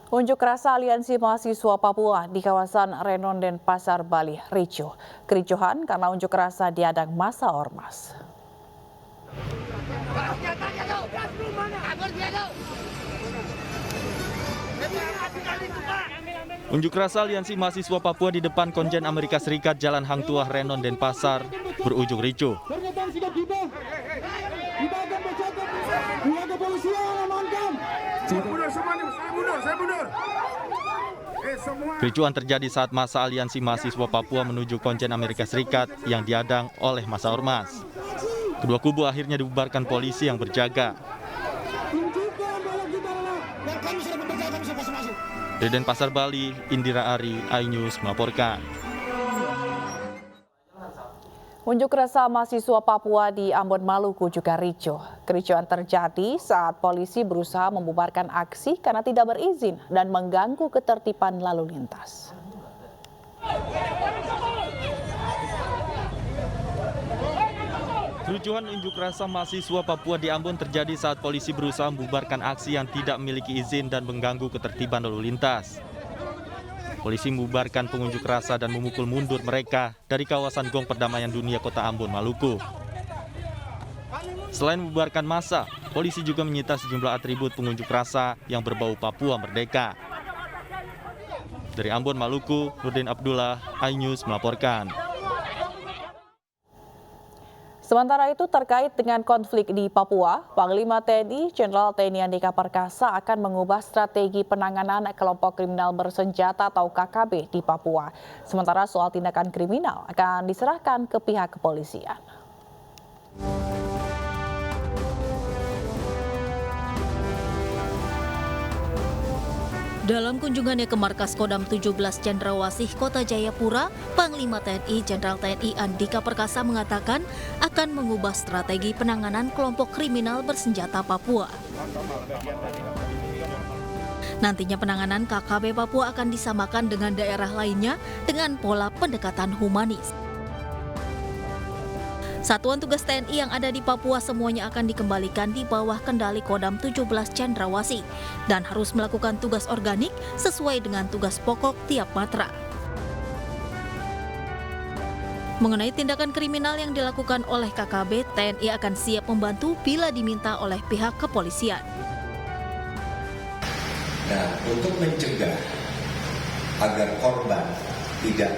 Unjuk rasa Aliansi Mahasiswa Papua di kawasan Renon dan Pasar Bali ricuh. Kericuhan karena unjuk rasa diadang massa ormas. Unjuk rasa Aliansi Mahasiswa Papua di depan Konjen Amerika Serikat Jalan Hang Tuah Renon dan Pasar berujung ricuh. Kericuhan terjadi saat massa Aliansi Mahasiswa Papua menuju Konjen Amerika Serikat yang diadang oleh massa ormas. Kedua kubu akhirnya dibubarkan polisi yang berjaga. Dari Denpasar, Bali, Indira Ari, iNews melaporkan. Unjuk rasa mahasiswa Papua di Ambon, Maluku juga ricuh. Kericuhan terjadi saat polisi berusaha membubarkan aksi karena tidak berizin dan mengganggu ketertiban lalu lintas. Kericuhan unjuk rasa mahasiswa Papua di Ambon terjadi saat polisi berusaha membubarkan aksi yang tidak memiliki izin dan mengganggu ketertiban lalu lintas. Polisi membubarkan pengunjuk rasa dan memukul mundur mereka dari kawasan Gong Perdamaian Dunia Kota Ambon, Maluku. Selain membubarkan massa, polisi juga menyita sejumlah atribut pengunjuk rasa yang berbau Papua Merdeka. Dari Ambon, Maluku, Nurdin Abdullah, iNews melaporkan. Sementara itu terkait dengan konflik di Papua, Panglima TNI Jenderal TNI Andika Perkasa akan mengubah strategi penanganan kelompok kriminal bersenjata atau KKB di Papua. Sementara soal tindakan kriminal akan diserahkan ke pihak kepolisian. Dalam kunjungannya ke markas Kodam 17 Cendrawasih, Kota Jayapura, Panglima TNI Jenderal TNI Andika Perkasa mengatakan akan mengubah strategi penanganan kelompok kriminal bersenjata Papua. Nantinya penanganan KKB Papua akan disamakan dengan daerah lainnya dengan pola pendekatan humanis. Satuan tugas TNI yang ada di Papua semuanya akan dikembalikan di bawah kendali Kodam 17 Cendrawasih dan harus melakukan tugas organik sesuai dengan tugas pokok tiap matra. Mengenai tindakan kriminal yang dilakukan oleh KKB, TNI akan siap membantu bila diminta oleh pihak kepolisian. Nah, untuk mencegah agar korban tidak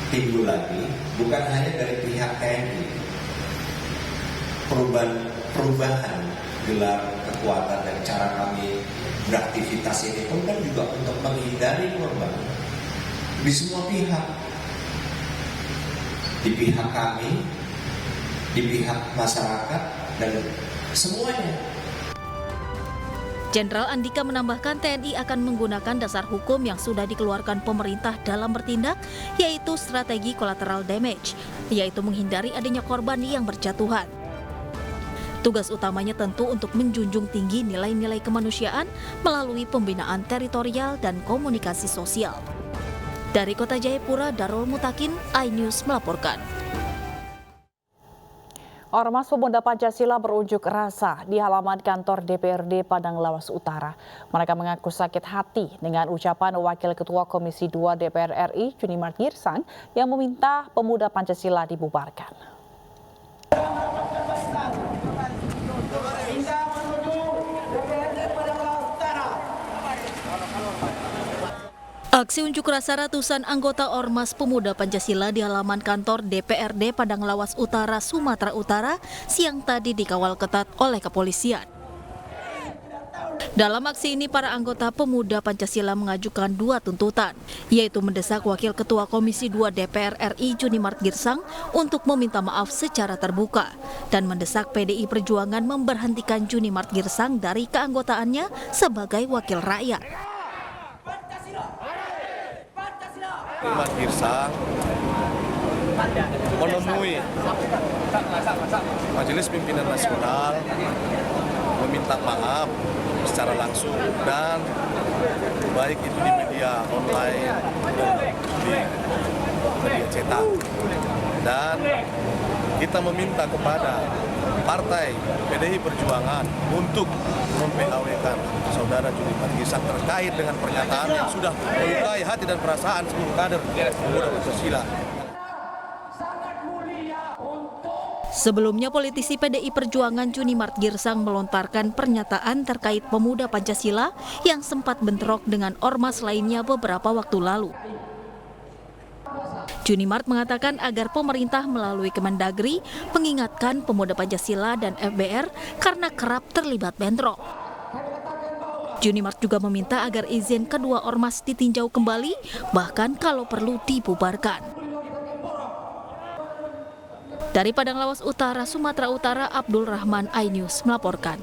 timbul lagi, bukan hanya dari pihak TNI. Perubahan gelar kekuatan dan cara kami beraktivitas ini pun kan juga untuk menghindari korban di semua pihak. Di pihak kami, di pihak masyarakat, dan semuanya. Jenderal Andika menambahkan TNI akan menggunakan dasar hukum yang sudah dikeluarkan pemerintah dalam bertindak, yaitu strategi collateral damage, yaitu menghindari adanya korban yang berjatuhan. Tugas utamanya tentu untuk menjunjung tinggi nilai-nilai kemanusiaan melalui pembinaan teritorial dan komunikasi sosial. Dari Kota Jayapura, Darul Mutakin, iNews melaporkan. Ormas Pemuda Pancasila berunjuk rasa di halaman kantor DPRD Padang Lawas Utara. Mereka mengaku sakit hati dengan ucapan Wakil Ketua Komisi 2 DPR RI Junimart Girsang yang meminta Pemuda Pancasila dibubarkan. Aksi unjuk rasa ratusan anggota Ormas Pemuda Pancasila di halaman kantor DPRD Padang Lawas Utara, Sumatera Utara siang tadi dikawal ketat oleh kepolisian. Dalam aksi ini, para anggota Pemuda Pancasila mengajukan dua tuntutan, yaitu mendesak Wakil Ketua Komisi 2 DPR RI Junimart Girsang untuk meminta maaf secara terbuka dan mendesak PDI Perjuangan memberhentikan Junimart Girsang dari keanggotaannya sebagai wakil rakyat. Junimart Girsang menemui Majelis Pimpinan Nasional meminta maaf secara langsung dan baik itu di media online di media cetak, dan kita meminta kepada Partai PDI Perjuangan untuk mem-PHW-kan saudara Junimart Girsang terkait dengan pernyataan yang sudah melukai hati dan perasaan seluruh kader pemuda Pancasila. Sebelumnya, politisi PDI Perjuangan Junimart Girsang melontarkan pernyataan terkait pemuda Pancasila yang sempat bentrok dengan ormas lainnya beberapa waktu lalu. Junimart mengatakan agar pemerintah melalui Kemendagri mengingatkan pemuda Pancasila dan FBR karena kerap terlibat bentrok. Junimart juga meminta agar izin kedua ormas ditinjau kembali, bahkan kalau perlu dibubarkan. Dari Padang Lawas Utara, Sumatera Utara, Abdul Rahman, iNews melaporkan.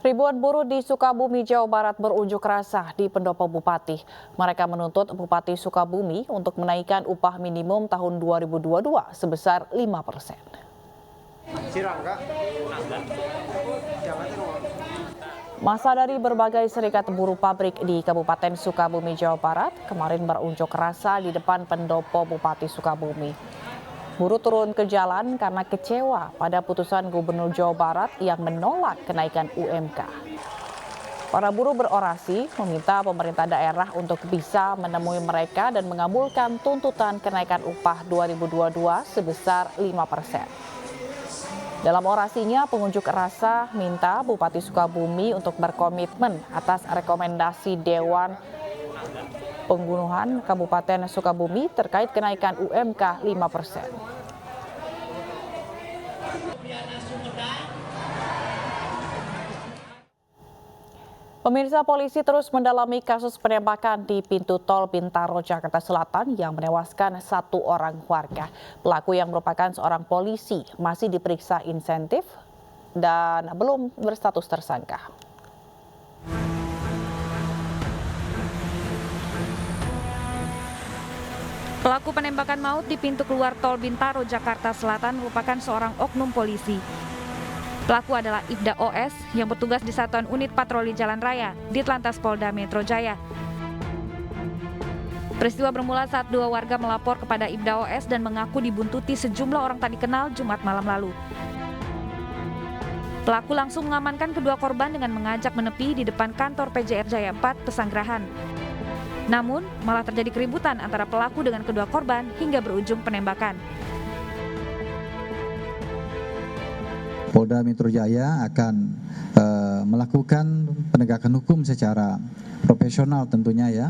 Ribuan buruh di Sukabumi, Jawa Barat berunjuk rasa di pendopo Bupati. Mereka menuntut Bupati Sukabumi untuk menaikkan upah minimum tahun 2022 sebesar 5%. Masa dari berbagai serikat buruh pabrik di Kabupaten Sukabumi, Jawa Barat kemarin berunjuk rasa di depan pendopo Bupati Sukabumi. Buruh turun ke jalan karena kecewa pada putusan Gubernur Jawa Barat yang menolak kenaikan UMK. Para buruh berorasi meminta pemerintah daerah untuk bisa menemui mereka dan mengabulkan tuntutan kenaikan upah 2022 sebesar 5%. Dalam orasinya, pengunjuk rasa minta Bupati Sukabumi untuk berkomitmen atas rekomendasi Dewan Penggunuhan Kabupaten Sukabumi terkait kenaikan UMK 5%. Pemirsa, polisi terus mendalami kasus penembakan di pintu tol Bintaro, Jakarta Selatan yang menewaskan 1 orang warga. Pelaku yang merupakan seorang polisi masih diperiksa insentif dan belum berstatus tersangka. Pelaku penembakan maut di pintu keluar tol Bintaro, Jakarta Selatan merupakan seorang oknum polisi. Pelaku adalah Ibda OS yang bertugas di Satuan Unit Patroli Jalan Raya di Telantas Polda Metro Jaya. Peristiwa bermula saat 2 warga melapor kepada Ibda OS dan mengaku dibuntuti sejumlah orang tak dikenal Jumat malam lalu. Pelaku langsung mengamankan kedua korban dengan mengajak menepi di depan kantor PJR Jaya 4 Pesanggerahan. Namun, malah terjadi keributan antara pelaku dengan kedua korban hingga berujung penembakan. Polda Metro Jaya akan melakukan penegakan hukum secara profesional tentunya ya,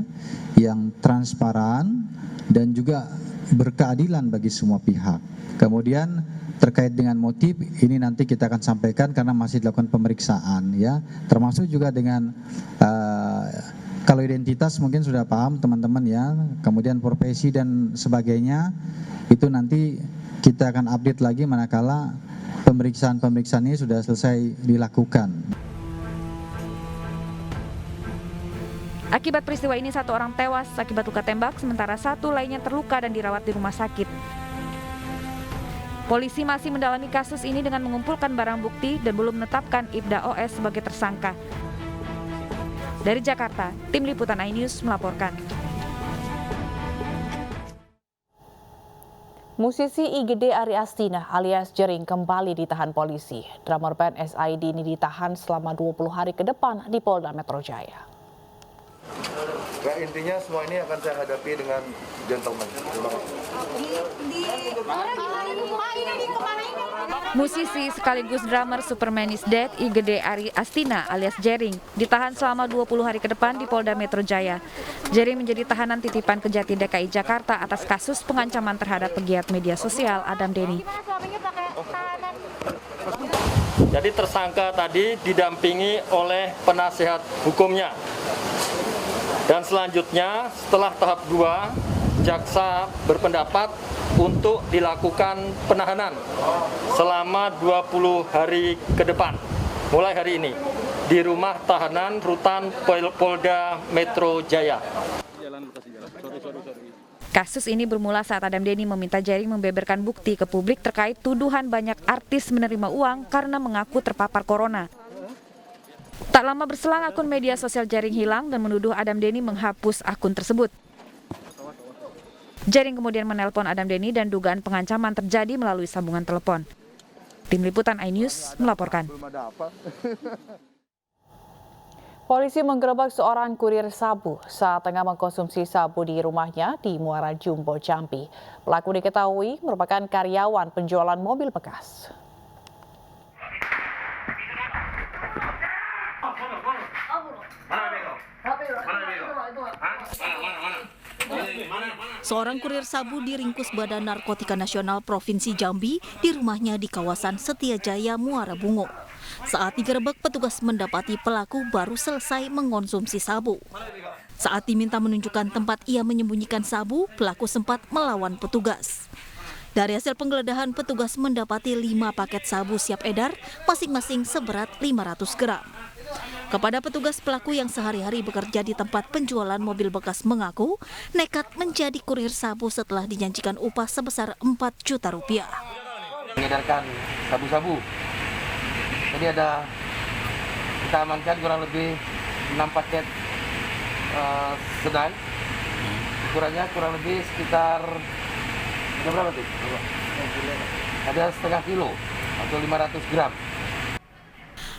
yang transparan dan juga berkeadilan bagi semua pihak. Kemudian terkait dengan motif ini nanti kita akan sampaikan karena masih dilakukan pemeriksaan ya, termasuk juga dengan kalau identitas mungkin sudah paham teman-teman ya, kemudian profesi dan sebagainya itu nanti kita akan update lagi manakala pemeriksaan ini sudah selesai dilakukan. Akibat peristiwa ini 1 orang tewas akibat luka tembak, sementara 1 lainnya terluka dan dirawat di rumah sakit. Polisi masih mendalami kasus ini dengan mengumpulkan barang bukti dan belum menetapkan Ibda OS sebagai tersangka. Dari Jakarta, Tim Liputan iNews melaporkan. Musisi IGD Ari Astina alias Jering kembali ditahan polisi. Drummer band SID ini ditahan selama 20 hari ke depan di Polda Metro Jaya. Nah, intinya semua ini akan saya hadapi dengan gentleman. Musisi sekaligus drummer Superman is Dead IGD Ari Astina alias Jering ditahan selama 20 hari ke depan di Polda Metro Jaya. Jering menjadi tahanan titipan Kejati DKI Jakarta atas kasus pengancaman terhadap pegiat media sosial Adam Denny. Jadi tersangka tadi didampingi oleh penasihat hukumnya. Dan selanjutnya setelah tahap 2, jaksa berpendapat untuk dilakukan penahanan selama 20 hari ke depan, mulai hari ini, di rumah tahanan rutan Polda Metro Jaya. Kasus ini bermula saat Adam Denny meminta Jering membeberkan bukti ke publik terkait tuduhan banyak artis menerima uang karena mengaku terpapar corona. Tak lama berselang akun media sosial Jering hilang dan menuduh Adam Denny menghapus akun tersebut. Jering kemudian menelpon Adam Denny dan dugaan pengancaman terjadi melalui sambungan telepon. Tim Liputan iNews melaporkan. Polisi menggerebek seorang kurir sabu saat tengah mengkonsumsi sabu di rumahnya di Muara Jumbo, Jambi. Pelaku diketahui merupakan karyawan penjualan mobil bekas. Seorang kurir sabu diringkus Badan Narkotika Nasional Provinsi Jambi di rumahnya di kawasan Setiajaya, Muara Bungo. Saat digerebek, petugas mendapati pelaku baru selesai mengonsumsi sabu. Saat diminta menunjukkan tempat ia menyembunyikan sabu, pelaku sempat melawan petugas. Dari hasil penggeledahan, petugas mendapati 5 paket sabu siap edar, masing-masing seberat 500 gram. Kepada petugas, pelaku yang sehari-hari bekerja di tempat penjualan mobil bekas mengaku nekat menjadi kurir sabu setelah dijanjikan upah sebesar 4 juta rupiah. Mengedarkan sabu-sabu. Jadi kita amankan kurang lebih 6 paket sedang. Ukurannya kurang lebih sekitar berapa tuh? Ada setengah kilo atau 500 gram.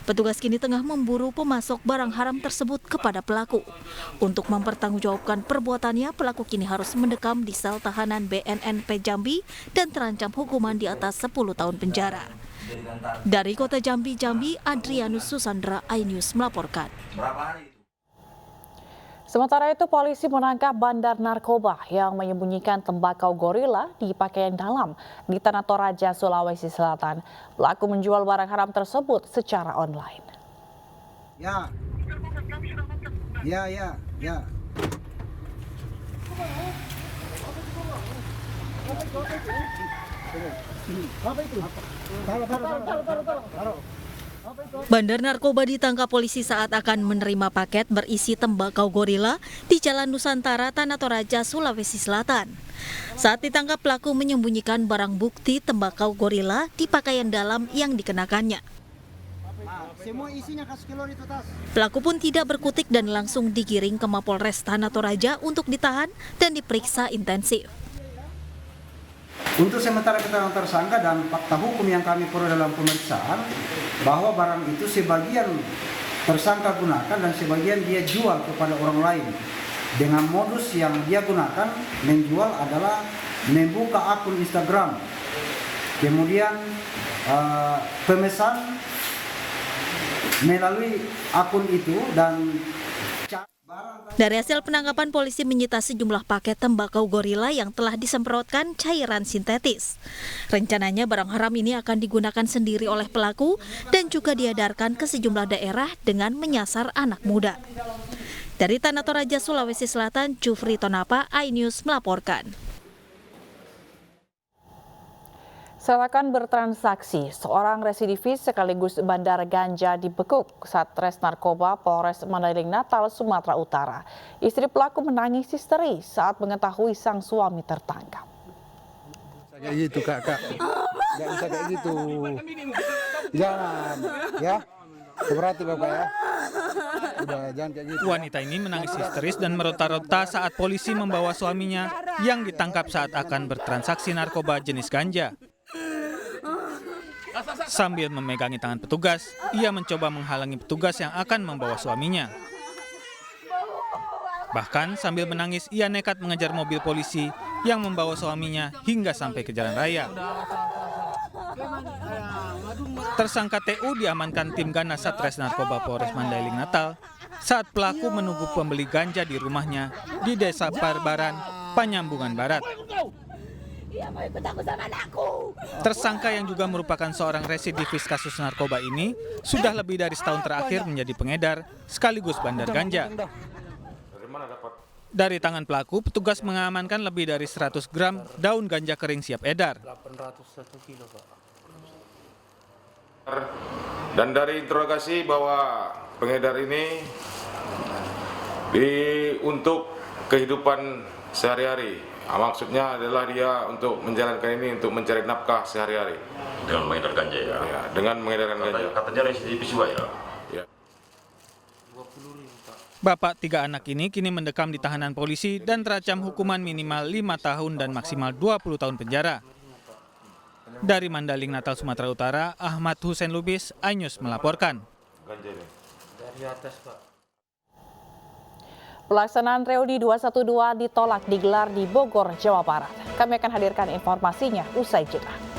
Petugas kini tengah memburu pemasok barang haram tersebut kepada pelaku. Untuk mempertanggungjawabkan perbuatannya, pelaku kini harus mendekam di sel tahanan BNNP Jambi dan terancam hukuman di atas 10 tahun penjara. Dari Kota Jambi, Adrianus Susandra, iNews melaporkan. Sementara itu, polisi menangkap bandar narkoba yang menyembunyikan tembakau gorila di pakaian dalam di Tanah Toraja, Sulawesi Selatan. Pelaku menjual barang haram tersebut secara online. Ya. Bandar narkoba ditangkap polisi saat akan menerima paket berisi tembakau gorila di Jalan Nusantara, Tanah Toraja, Sulawesi Selatan. Saat ditangkap, pelaku menyembunyikan barang bukti tembakau gorila di pakaian dalam yang dikenakannya. Pelaku pun tidak berkutik dan langsung digiring ke Mapolres Tanah Toraja untuk ditahan dan diperiksa intensif. Untuk sementara keterangan tersangka dan fakta hukum yang kami peroleh dalam pemeriksaan, bahwa barang itu sebagian tersangka gunakan dan sebagian dia jual kepada orang lain. Dengan modus yang dia gunakan menjual adalah membuka akun Instagram, kemudian pemesan melalui akun itu dan dari hasil penangkapan, polisi menyita sejumlah paket tembakau gorila yang telah disemprotkan cairan sintetis. Rencananya barang haram ini akan digunakan sendiri oleh pelaku dan juga diedarkan ke sejumlah daerah dengan menyasar anak muda. Dari Tanah Toraja, Sulawesi Selatan, Jufri Tonapa, iNews melaporkan. Silakan bertransaksi, seorang residivis sekaligus bandar ganja dibekuk Satres Narkoba Polres Mandailing Natal, Sumatera Utara. Istri pelaku menangis histeris saat mengetahui sang suami tertangkap. Kayak gitu, Kak. Nggak bisa kayak gitu. Jangan, ya. Berarti Bapak ya. Udah, jangan kayak gitu. Wanita ini menangis histeris dan meronta-ronta saat polisi membawa suaminya yang ditangkap saat akan bertransaksi narkoba jenis ganja. Sambil memegangi tangan petugas, ia mencoba menghalangi petugas yang akan membawa suaminya. Bahkan sambil menangis, ia nekat mengejar mobil polisi yang membawa suaminya hingga sampai ke jalan raya. Tersangka TU diamankan tim Ganas Satres Narkoba Polres Mandailing Natal saat pelaku menunggu pembeli ganja di rumahnya di Desa Parbaran, Panyambungan Barat. Tersangka yang juga merupakan seorang residivis kasus narkoba ini sudah lebih dari setahun terakhir menjadi pengedar sekaligus bandar ganja. Dari tangan pelaku, petugas mengamankan lebih dari 100 gram daun ganja kering siap edar. Dan dari interogasi bahwa pengedar ini untuk kehidupan sehari-hari. Maksudnya adalah dia untuk menjalankan ini untuk mencari nafkah sehari-hari. Dengan mengedar ganja ya? Ya, dengan mengedarkan ganja. Katanya residivis juga ya? Ya. Bapak 3 anak ini kini mendekam di tahanan polisi dan terancam hukuman minimal 5 tahun dan maksimal 20 tahun penjara. Dari Mandaling Natal, Sumatera Utara, Ahmad Hussein Lubis, iNews melaporkan. Pelaksanaan reuni 212 ditolak digelar di Bogor, Jawa Barat. Kami akan hadirkan informasinya usai jeda.